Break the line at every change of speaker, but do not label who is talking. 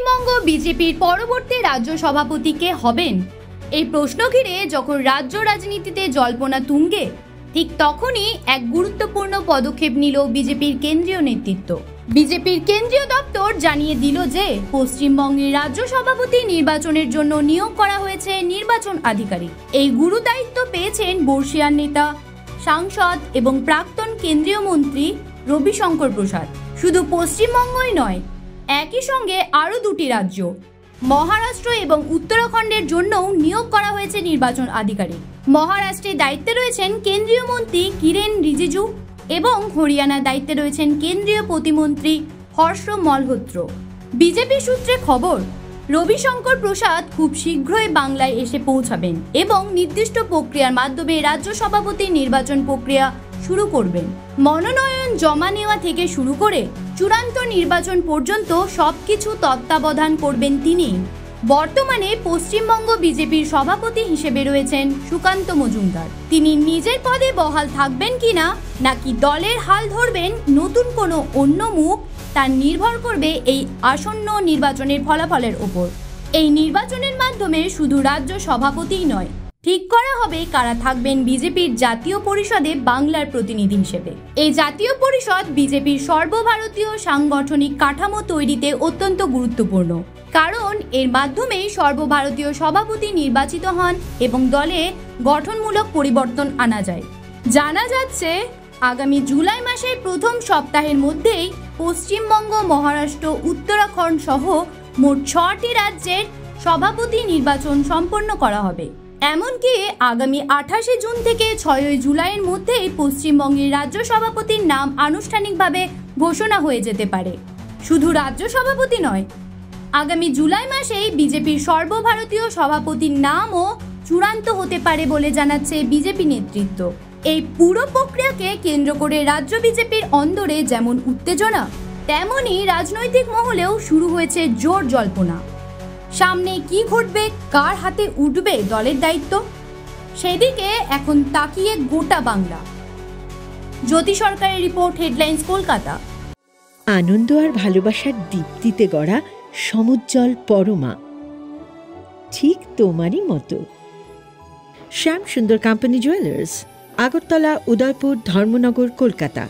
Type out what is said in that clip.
পশ্চিমবঙ্গ বিজেপির পরবর্তী রাজ্য সভাপতি কে হবেন, এই প্রশ্ন ঘিরে যখন রাজ্য রাজনীতিতে জল্পনা তুঙ্গে, ঠিক তখনই এক গুরুত্বপূর্ণ পদক্ষেপ নিল বিজেপির কেন্দ্রীয় নেতৃত্ব। বিজেপির কেন্দ্রীয় দপ্তর জানিয়ে দিল যে পশ্চিমবঙ্গের রাজ্য সভাপতি নির্বাচনের জন্য নিয়োগ করা হয়েছে নির্বাচন আধিকারিক। এই গুরু দায়িত্ব পেয়েছেন বর্ষীয়ান নেতা, সাংসদ এবং প্রাক্তন কেন্দ্রীয় মন্ত্রী রবিশঙ্কর প্রসাদ। শুধু পশ্চিমবঙ্গই নয়, একই সঙ্গে আরও দুটি রাজ্য মহারাষ্ট্র এবং উত্তরাখণ্ডের জন্যও নিয়োগ করা হয়েছে নির্বাচন আধিকারিক। মহারাষ্ট্রের দায়িত্বে রয়েছেন কেন্দ্রীয় মন্ত্রী কিরেন রিজিজু এবং হরিয়ানার দায়িত্বে রয়েছেন কেন্দ্রীয় প্রতিমন্ত্রী হর্ষ মালহোত্র। বিজেপি সূত্রে খবর, রবিশঙ্কর প্রসাদ খুব শীঘ্রই বাংলায় এসে পৌঁছাবেন এবং নির্দিষ্ট প্রক্রিয়ার মাধ্যমে রাজ্য সভাপতি নির্বাচন প্রক্রিয়া শুরু করবেন। মনোনয়ন জমা নেওয়া থেকে শুরু করে চূড়ান্ত নির্বাচন পর্যন্ত সবকিছু তত্ত্বাবধান করবেন তিনি। বর্তমানে পশ্চিমবঙ্গ বিজেপির সভাপতি হিসেবে রয়েছেন সুকান্ত মজুমদার। তিনি নিজের পদে বহাল থাকবেন কিনা নাকি দলের হাল ধরবেন নতুন কোনো অন্য মুখ, তা নির্ভর করবে এই আসন্ন নির্বাচনের ফলাফলের ওপর। এই নির্বাচনের মাধ্যমে শুধু রাজ্য সভাপতিই নয়, ঠিক করা হবে কারা থাকবেন বিজেপির জাতীয় পরিষদে বাংলার প্রতিনিধি হিসেবে। এই জাতীয় পরিষদ বিজেপির সর্বভারতীয় সাংগঠনিক কাঠামো তৈরিতে অত্যন্ত গুরুত্বপূর্ণ, কারণ এর মাধ্যমেই সর্বভারতীয় সভাপতি নির্বাচিত হন এবং দলে গঠনমূলক পরিবর্তন আনা যায়। জানা যাচ্ছে আগামী জুলাই মাসের প্রথম সপ্তাহের মধ্যেই পশ্চিমবঙ্গ, মহারাষ্ট্র, উত্তরাখণ্ড সহ মোট 6টি রাজ্যের সভাপতি নির্বাচন সম্পন্ন করা হবে। এমনকি আগামী 28 জুন থেকে 6 জুলাইয়ের মধ্যেই পশ্চিমবঙ্গের রাজ্য সভাপতির নাম আনুষ্ঠানিকভাবে ঘোষণা হয়ে যেতে পারে। শুধু রাজ্য সভাপতি নয়, আগামী জুলাই মাসেই বিজেপির সর্বভারতীয় সভাপতির নামও চূড়ান্ত হতে পারে বলে জানাচ্ছে বিজেপি নেতৃত্ব। এই পুরো প্রক্রিয়াকে কেন্দ্র করে রাজ্য বিজেপির অন্দরে যেমন উত্তেজনা, তেমনই রাজনৈতিক মহলেও শুরু হয়েছে জোর জল্পনা। সামনে কি ঘটবে, কার হাতে উঠবে দলের দায়িত্ব, সেদিকে এখন তাকিয়ে গোটা বাংলা। জ্যোতি সরকারের রিপোর্ট, হেডলাইন্স, কলকাতা।
আনন্দ আর ভালোবাসার দীপ্তিতে গড়া সমুজ্জ্বল পরমা, ঠিক তোমারই মতো। শ্যাম সুন্দর কোম্পানি জুয়েলার্স, আগরতলা, উদয়পুর, ধর্মনগর, কলকাতা।